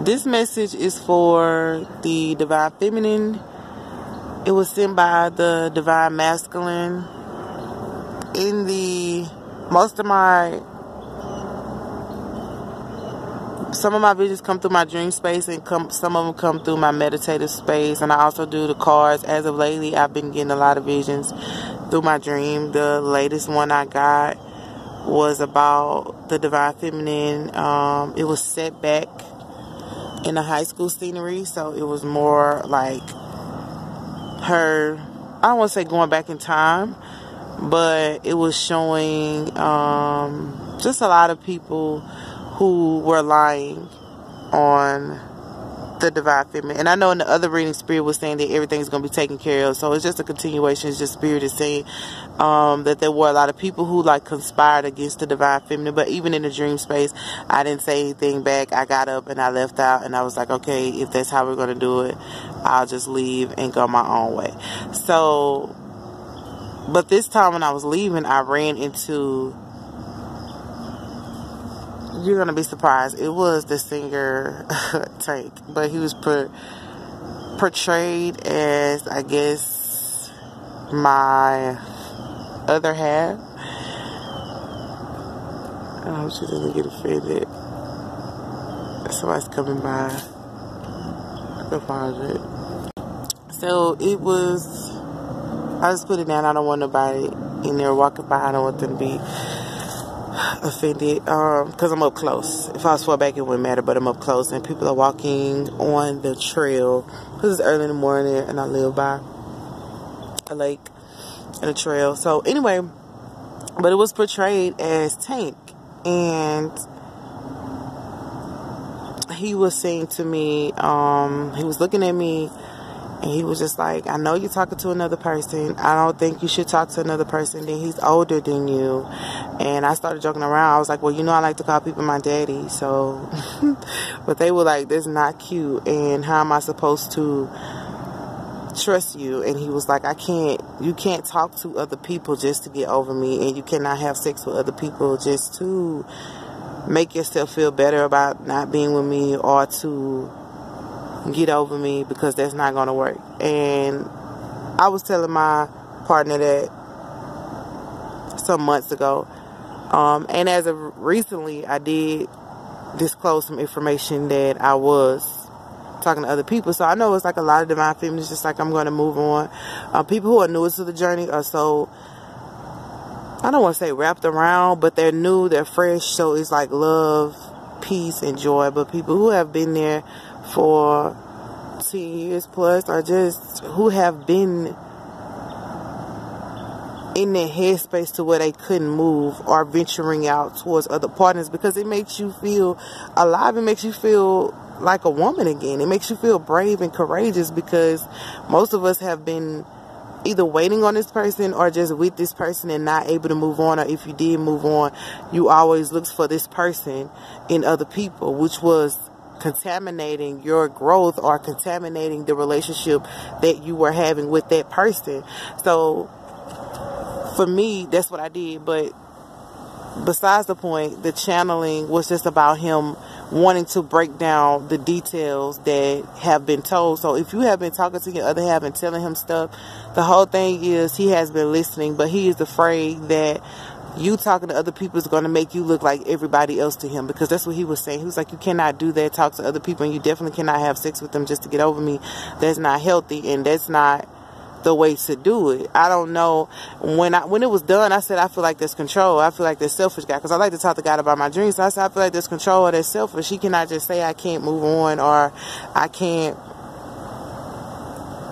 This message is for the Divine Feminine. It was sent by the Divine Masculine. Some of my visions come through my dream space, and some of them come through my meditative space. And I also do the cards. As of lately, I've been getting a lot of visions through my dream. The latest one I got was about the Divine Feminine. It was set back in a high school scenery, so it was more like her, I don't want to say going back in time, but it was showing just a lot of people who were lying on the Divine Feminine. And I know in the other reading, Spirit was saying that everything's going to be taken care of. So it's just a continuation. It's just Spirit is saying that there were a lot of people who like conspired against the Divine Feminine. But even in the dream space, I didn't say anything back. I got up and I left out, and I was like, okay, if that's how we're going to do it, I'll just leave and go my own way. So, but this time when I was leaving, I ran into, you're going to be surprised, it was the singer Tank, but he was portrayed as, I guess, my other half. I hope she doesn't get offended. Somebody's coming by. I can find it. So it was, I just put it down. I don't want nobody in there walking by. I don't want them to be offended, because I'm up close. If I was far back, it wouldn't matter, but I'm up close, and people are walking on the trail, because it's early in the morning, and I live by a lake and a trail. So anyway, but it was portrayed as Tank, and he was saying to me, he was looking at me, and he was just like, I know you're talking to another person. I don't think you should talk to another person. Then he's older than you. And I started joking around. I was like, well, you know, I like to call people my daddy. So, but they were like, that's not cute. And how am I supposed to trust you? And he was like, you can't talk to other people just to get over me. And you cannot have sex with other people just to make yourself feel better about not being with me, or to get over me, because that's not going to work. And I was telling my partner that some months ago, and as of recently, I did disclose some information that I was talking to other people. So I know it's like a lot of Divine Feminines, just like I'm going to move on. People who are newest to the journey are so, I don't want to say wrapped around, but they're new, they're fresh, so it's like love, peace, and joy. But people who have been there for 10 years plus, or just who have been in their headspace to where they couldn't move, or venturing out towards other partners, because it makes you feel alive. It makes you feel like a woman again. It makes you feel brave and courageous, because most of us have been either waiting on this person or just with this person and not able to move on. Or if you did move on, you always looked for this person in other people, which was contaminating your growth, or contaminating the relationship that you were having with that person. So for me, that's what I did. But besides the point, the channeling was just about him wanting to break down the details that have been told. So if you have been talking to your other half and telling him stuff, the whole thing is he has been listening, but he is afraid that you talking to other people is going to make you look like everybody else to him, because that's what he was saying. He was like, you cannot do that, talk to other people, and you definitely cannot have sex with them just to get over me. That's not healthy, and that's not the way to do it. I don't know. When it was done, I said, I feel like there's control. I feel like there's selfish guy, because I like to talk to God about my dreams. So I said, I feel like there's control, or there's selfish. He cannot just say I can't move on, or I can't,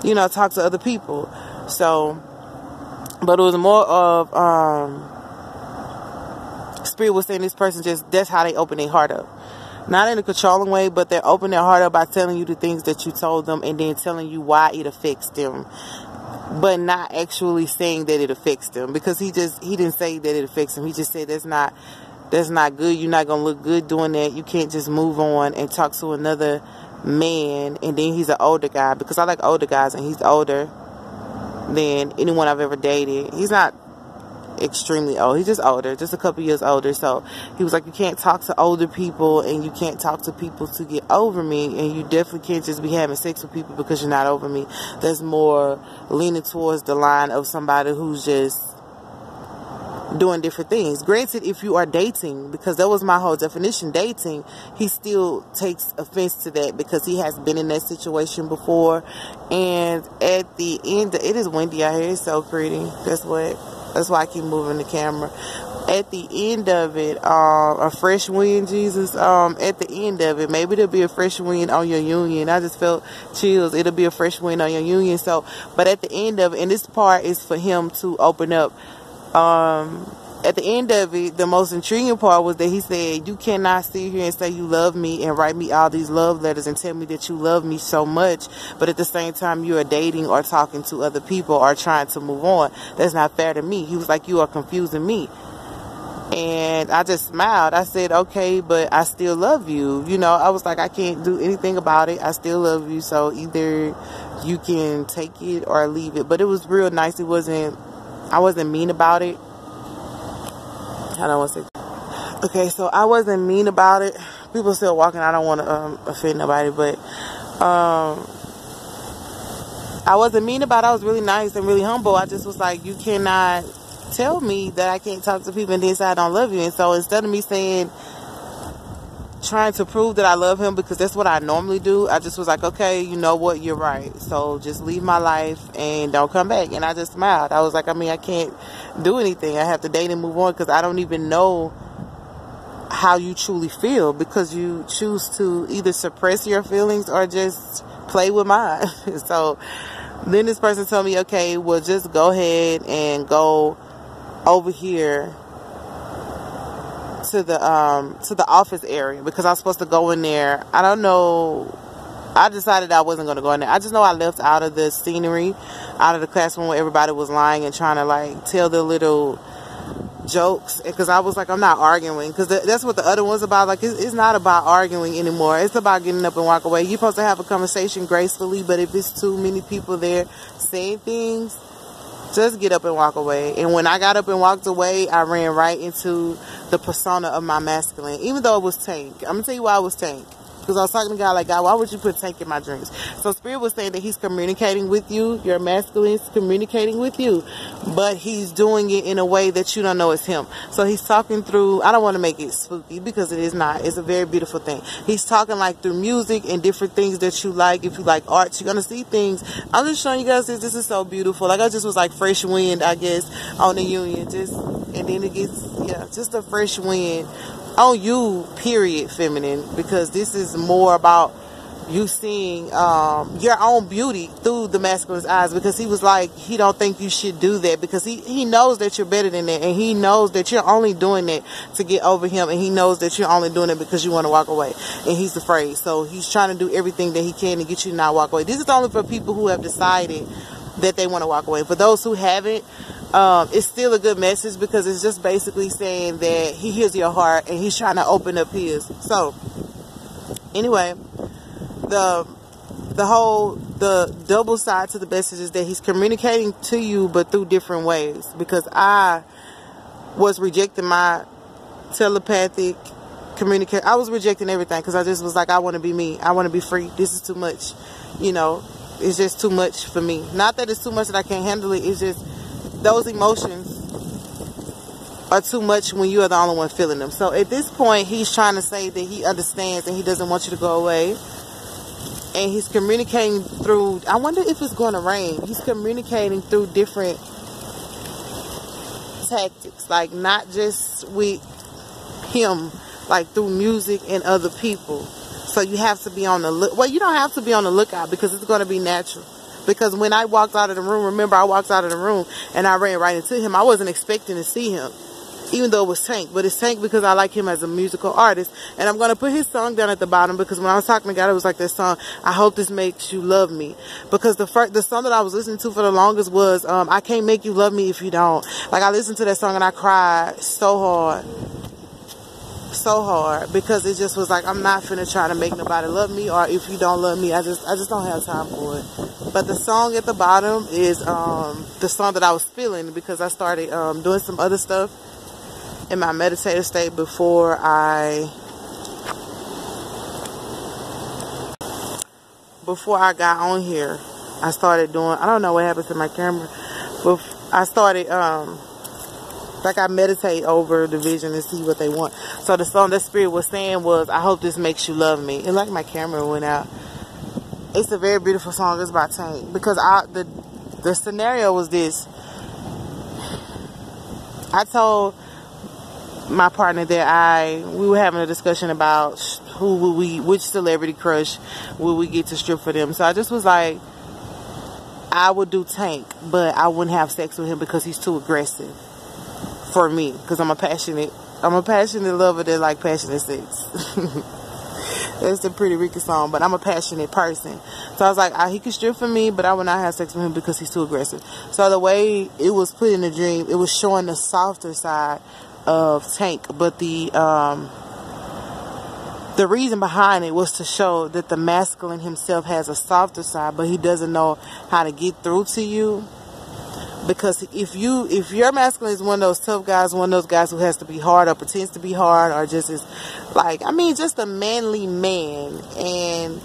you know, talk to other people. So, but it was more of, Spirit was saying this person just, that's how they open their heart up. Not in a controlling way, but they open their heart up by telling you the things that you told them, and then telling you why it affects them, but not actually saying that it affects them, because he didn't say that it affects him. He just said that's not good. You're not gonna look good doing that. You can't just move on and talk to another man, and then he's an older guy, because I like older guys, and he's older than anyone I've ever dated. He's not extremely old. He's just older, just a couple years older. So he was like, you can't talk to older people, and you can't talk to people to get over me, and you definitely can't just be having sex with people because you're not over me. That's more leaning towards the line of somebody who's just doing different things. Granted, if you are dating, because that was my whole definition, dating, he still takes offense to that because he has been in that situation before. And at the end, it is windy out here. It's so pretty. That's why I keep moving the camera. At the end of it, a fresh wind, Jesus. At the end of it, maybe there'll be a fresh wind on your union. I just felt chills. It'll be a fresh wind on your union. So, but at the end of it, and this part is for him to open up. At the end of it, the most intriguing part was that he said, you cannot sit here and say you love me and write me all these love letters and tell me that you love me so much, but at the same time you are dating or talking to other people or trying to move on. That's not fair to me. He was like, you are confusing me. And I just smiled. I said, okay, but I still love you. You know, I was like, I can't do anything about it. I still love you. So either you can take it or leave it. But it was real nice. I wasn't mean about it. I don't want to say. Okay, so I wasn't mean about it. People still walking. I don't want to offend nobody, but I wasn't mean about it. I was really nice and really humble. I just was like, you cannot tell me that I can't talk to people and then say I don't love you. And so instead of me trying to prove that I love him, because that's what I normally do, I just was like, okay, you know what, you're right, so just leave my life and don't come back. And I just smiled. I was like, I mean, I can't do anything. I have to date and move on, because I don't even know how you truly feel, because you choose to either suppress your feelings or just play with mine. So then this person told me, okay, well, just go ahead and go over here to the office area, because I was supposed to go in there. I don't know. I decided I wasn't going to go in there. I just know I left out of the scenery, out of the classroom where everybody was lying and trying to like tell their little jokes, because I was like, I'm not arguing, because that's what the other one's about. Like, it's not about arguing anymore. It's about getting up and walk away. You're supposed to have a conversation gracefully, but if it's too many people there saying things, just get up and walk away. And when I got up and walked away, I ran right into the persona of my masculine, even though it was Tank. I'm gonna tell you why it was Tank. Because I was talking to God like, God, why would you put Tank in my dreams? So Spirit was saying that he's communicating with you. Your masculine is communicating with you. But he's doing it in a way that you don't know it's him. So he's talking through, I don't want to make it spooky, because it is not. It's a very beautiful thing. He's talking like through music and different things that you like. If you like art, you're going to see things. I'm just showing you guys this. This is so beautiful. Like, I just was like fresh wind, I guess, on the union. And then it gets, yeah, just a fresh wind on you, period, feminine, because this is more about you seeing your own beauty through the masculine's eyes, because he was like, he don't think you should do that, because he knows that you're better than that, and he knows that you're only doing that to get over him, and he knows that you're only doing it because you want to walk away, and he's afraid. So he's trying to do everything that he can to get you to not walk away. This is only for people who have decided that they want to walk away. For those who haven't, it's still a good message, because it's just basically saying that he hears your heart and he's trying to open up his. So anyway, the double side to the message is that he's communicating to you, but through different ways, because I was rejecting my telepathic communication. I was rejecting everything, because I just was like, I want to be me. I want to be free. This is too much. You know, it's just too much for me. Not that it's too much that I can't handle it. It's just those emotions are too much when you are the only one feeling them. So at this point, he's trying to say that he understands and he doesn't want you to go away. And he's communicating through, I wonder if it's going to rain. He's communicating through different tactics, like not just with him, like through music and other people. So you have to be on the look. Well, you don't have to be on the lookout, because it's going to be natural. Because when I walked out of the room, remember, I walked out of the room and I ran right into him. I wasn't expecting to see him, even though it was Tank. But it's Tank because I like him as a musical artist. And I'm going to put his song down at the bottom, because when I was talking to God, it was like that song, I Hope This Makes You Love Me. Because the song that I was listening to for the longest was I Can't Make You Love Me If You Don't. Like, I listened to that song and I cried so hard. so hard because it just was like, I'm not finna try to make nobody love me, or if you don't love me, I just don't have time for it. But the song at the bottom is the song that I was feeling, because I started doing some other stuff in my meditative state before I got on here. I started doing, I don't know what happened to my camera, but I started like I meditate over the vision and see what they want. So the song that Spirit was saying was, I hope this makes you love me. And like my camera went out. It's a very beautiful song. It's by Tank. Because the scenario was this. I told my partner that we were having a discussion about which celebrity crush would we get to strip for them. So I just was like, I would do Tank, but I wouldn't have sex with him because he's too aggressive for me, because I'm a passionate lover that like passionate sex. That's a Pretty Ricky song, but I'm a passionate person. So I was like, he could strip for me, but I would not have sex with him because he's too aggressive. So the way it was put in the dream, it was showing the softer side of Tank, but the reason behind it was to show that the masculine himself has a softer side, but he doesn't know how to get through to you. Because if your masculine is one of those tough guys, one of those guys who has to be hard or pretends to be hard, or just is like, just a manly man, and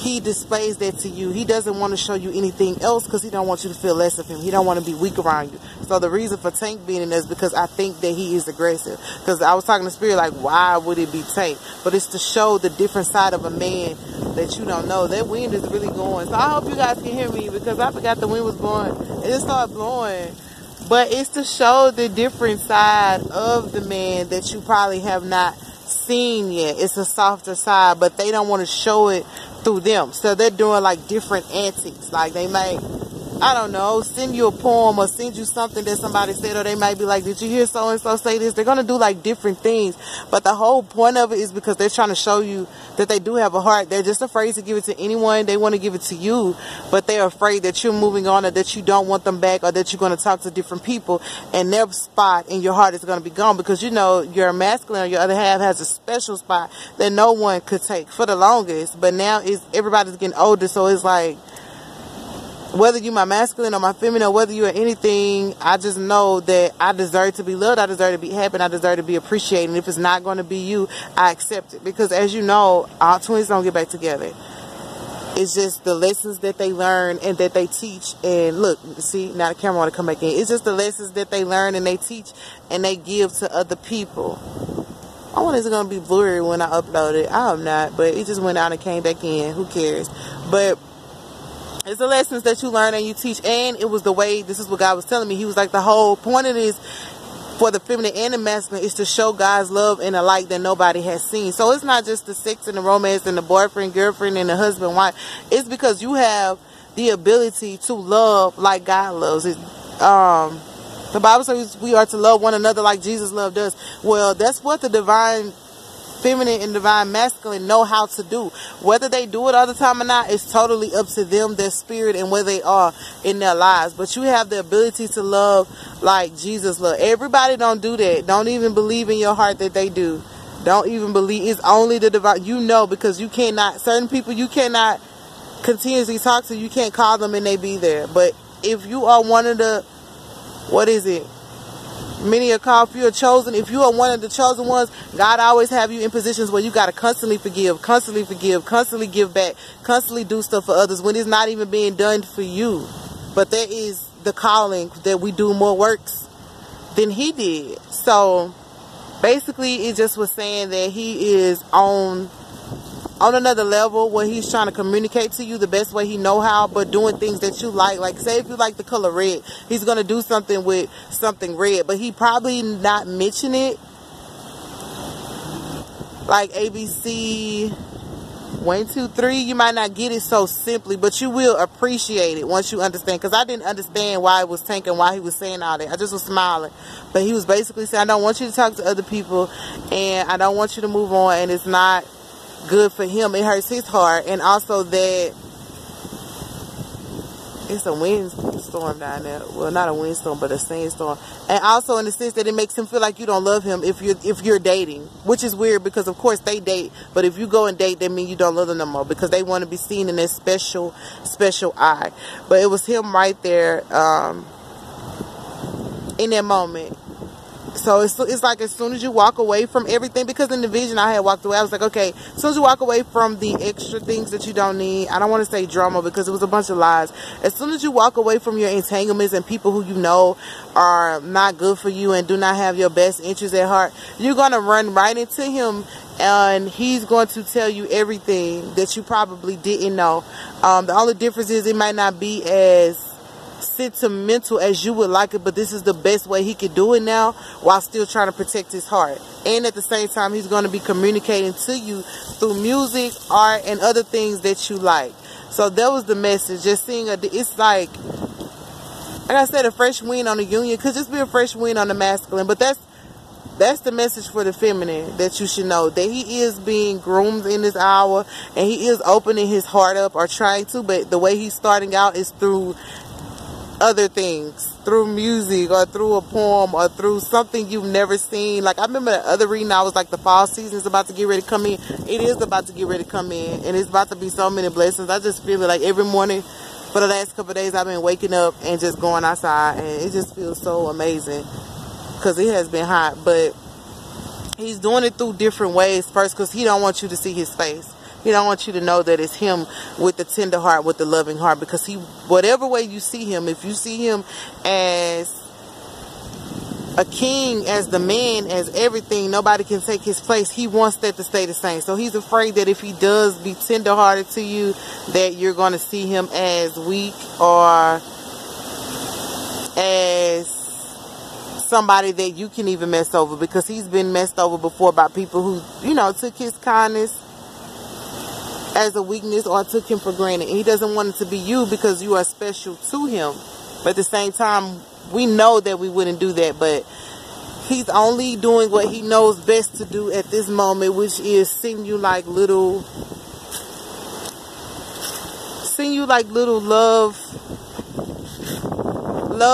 he displays that to you, he doesn't want to show you anything else because he don't want you to feel less of him. He don't want to be weak around you. So the reason for Tank being in this is because I think that he is aggressive. Because I was talking to Spirit, like, why would it be Tank? But it's to show the different side of a man that you don't know. That wind is really going. So I hope you guys can hear me, because I forgot the wind was blowing. It just started blowing. But it's to show the different side of the man that you probably have not seen yet. It's a softer side, but they don't want to show it through them. So they're doing like different antics. Like they may, I don't know, send you a poem or send you something that somebody said, or they might be like, did you hear so and so say this? They're going to do like different things, but the whole point of it is because they're trying to show you that they do have a heart. They're just afraid to give it to anyone. They want to give it to you, but they're afraid that you're moving on, or that you don't want them back, or that you're going to talk to different people, and their spot in your heart is going to be gone, because you know your masculine or your other half has a special spot that no one could take for the longest. But now everybody's getting older, so it's like, whether you're my masculine or my feminine, or whether you're anything, I just know that I deserve to be loved, I deserve to be happy, and I deserve to be appreciated. And if it's not going to be you, I accept it. Because as you know, our twins don't get back together. It's just the lessons that they learn and that they teach. And look, see, now the camera want to come back in. It's just the lessons that they learn and they teach and they give to other people. I wonder if it's going to be blurry when I upload it. I hope not, but it just went out and came back in. Who cares? But it's the lessons that you learn and you teach. And it was the way, this is what God was telling me. He was like, the whole point of this for the feminine and the masculine is to show God's love in a light that nobody has seen. So it's not just the sex and the romance and the boyfriend, girlfriend, and the husband, wife. It's because you have the ability to love like God loves it. The Bible says we are to love one another like Jesus loved us. Well, that's what the divine feminine and divine masculine know how to do. Whether they do it all the time or not, it's totally up to them, their spirit, and where they are in their lives. But you have the ability to love like Jesus loved. Everybody don't do that. Don't even believe in your heart that they do. Don't even believe. It's only the divine. You know, because you cannot, certain people you cannot continuously talk to. You can't call them and they be there. But if you are one of the, what is it? Many are called, few are chosen. If you are one of the chosen ones, God always have you in positions where you got to constantly forgive, constantly give back, constantly do stuff for others when it's not even being done for you. But there is the calling that we do more works than he did. So basically it just was saying that he is on another level where he's trying to communicate to you the best way he know how, but doing things that you like. Like, say if you like the color red, he's going to do something with something red, but he probably not mention it. Like ABC 1, 2, 3, you might not get it so simply, but you will appreciate it once you understand. Because I didn't understand why it was tanking, why he was saying all that. I just was smiling. But he was basically saying, I don't want you to talk to other people, and I don't want you to move on, and it's not good for him. It hurts his heart. And also that it's a windstorm down there. Well, not a windstorm, but a sandstorm. And also in the sense that it makes him feel like you don't love him if you're dating, which is weird because of course they date, but if you go and date, that means you don't love them no more because they want to be seen in that special eye. But it was him right there in that moment. So it's like as soon as you walk away from everything, because in the vision I had walked away, I was like, okay, as soon as you walk away from the extra things that you don't need, I don't want to say drama because it was a bunch of lies. As soon as you walk away from your entanglements and people who you know are not good for you and do not have your best interests at heart, you're going to run right into him and he's going to tell you everything that you probably didn't know. The only difference is it might not be as sentimental as you would like it, but this is the best way he could do it now while still trying to protect his heart. And at the same time, he's going to be communicating to you through music, art, and other things that you like. So that was the message. Just seeing it's like I said, a fresh wind on the union. Could just be a fresh wind on the masculine, but that's the message for the feminine that you should know, that he is being groomed in this hour and he is opening his heart up, or trying to, but the way he's starting out is through other things, through music or through a poem or through something you've never seen. Like I remember the other reading, I was like, the fall season is about to get ready to come in. It is about to get ready to come in, and it's about to be so many blessings. I just feel it like every morning for the last couple of days I've been waking up and just going outside, and it just feels so amazing because it has been hot. But he's doing it through different ways. First, because he don't want you to see his face. He don't want you to know that it's him with the tender heart, with the loving heart, because whatever way you see him, if you see him as a king, as the man, as everything, nobody can take his place. He wants that to stay the same. So he's afraid that if he does be tender-hearted to you, that you're going to see him as weak or as somebody that you can even mess over, because he's been messed over before by people who, you know, took his kindness as a weakness or took him for granted. He doesn't want it to be you because you are special to him. But at the same time, we know that we wouldn't do that, but he's only doing what he knows best to do at this moment, which is send you like little love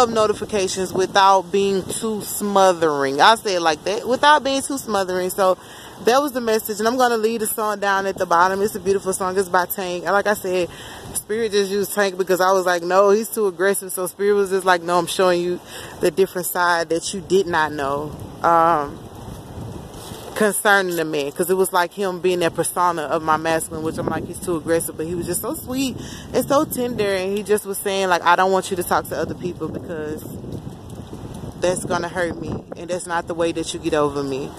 notifications without being too smothering. I say it like that, without being too smothering. So that was the message, and I'm going to leave the song down at the bottom. It's a beautiful song. It's by Tank. And like I said, Spirit just used Tank because I was like, no, he's too aggressive. So Spirit was just like, no, I'm showing you the different side that you did not know concerning the man. Because it was like him being that persona of my masculine, which I'm like, he's too aggressive. But he was just so sweet and so tender. And he just was saying, like, I don't want you to talk to other people because that's going to hurt me. And that's not the way that you get over me.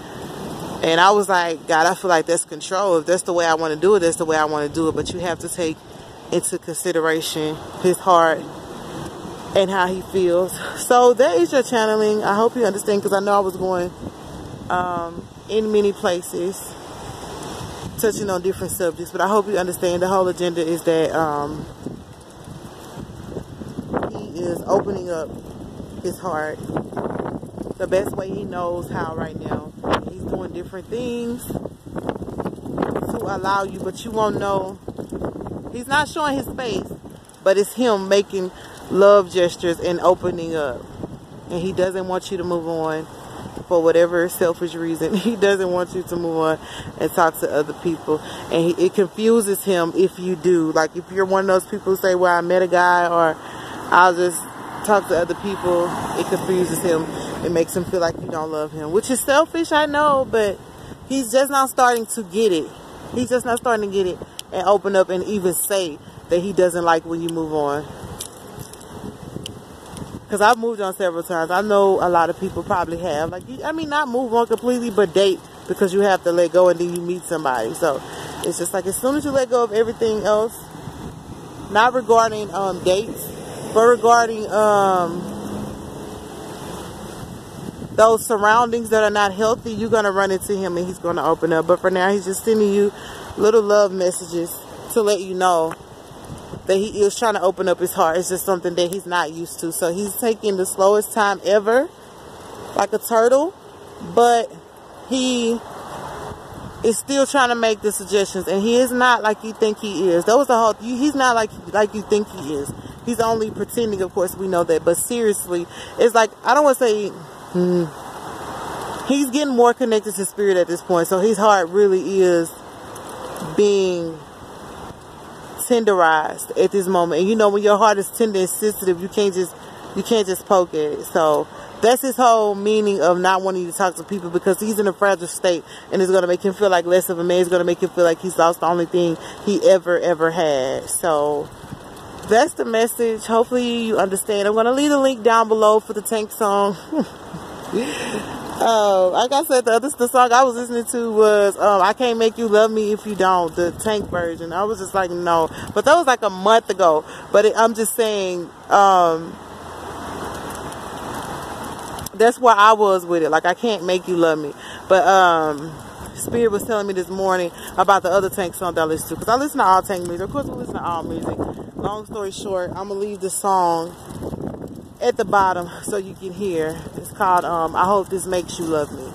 And I was like, God, I feel like that's control. If that's the way I want to do it, that's the way I want to do it. But you have to take into consideration his heart and how he feels. So that is your channeling. I hope you understand, because I know I was going in many places, touching on different subjects. But I hope you understand the whole agenda is that he is opening up his heart the best way he knows how right now. He's doing different things to allow you, but you won't know. He's not showing his face, but it's him making love gestures and opening up. And he doesn't want you to move on for whatever selfish reason. He doesn't want you to move on and talk to other people. And it confuses him if you do. Like if you're one of those people who say, well, I met a guy, or I'll just talk to other people, it confuses him. It makes him feel like you don't love him, which is selfish, I know, but he's just not starting to get it. He's just not starting to get it and open up and even say that he doesn't like when you move on. Because I've moved on several times. I know a lot of people probably have. Like, I mean, not move on completely, but date, because you have to let go and then you meet somebody. So it's just like as soon as you let go of everything else, not regarding dates, but regarding those surroundings that are not healthy, you're going to run into him and he's going to open up. But for now, he's just sending you little love messages to let you know that he is trying to open up his heart. It's just something that he's not used to. So he's taking the slowest time ever, like a turtle, but he is still trying to make the suggestions, and he is not like you think he is. That was the whole, he's not like you think he is. He's only pretending, of course, we know that. But seriously, it's like, I don't want to say, he's getting more connected to spirit at this point. So his heart really is being tenderized at this moment. And you know, when your heart is tender and sensitive, you can't just poke at it. So that's his whole meaning of not wanting to talk to people, because he's in a fragile state, and it's going to make him feel like less of a man. It's going to make him feel like he's lost the only thing he ever had. So that's the message. Hopefully you understand. I'm going to leave the link down below for the Tank song. Like I said, the song I was listening to was I Can't Make You Love Me If You Don't, the Tank version. I was just like, no. But that was like a month ago. But I'm just saying, that's where I was with it. Like, I can't make you love me. But Spirit was telling me this morning about the other Tank song that I listen to, because I listen to all Tank music. Of course, I listen to all music. Long story short, I'm going to leave the song at the bottom so you can hear. It's called I Hope This Makes You Love Me.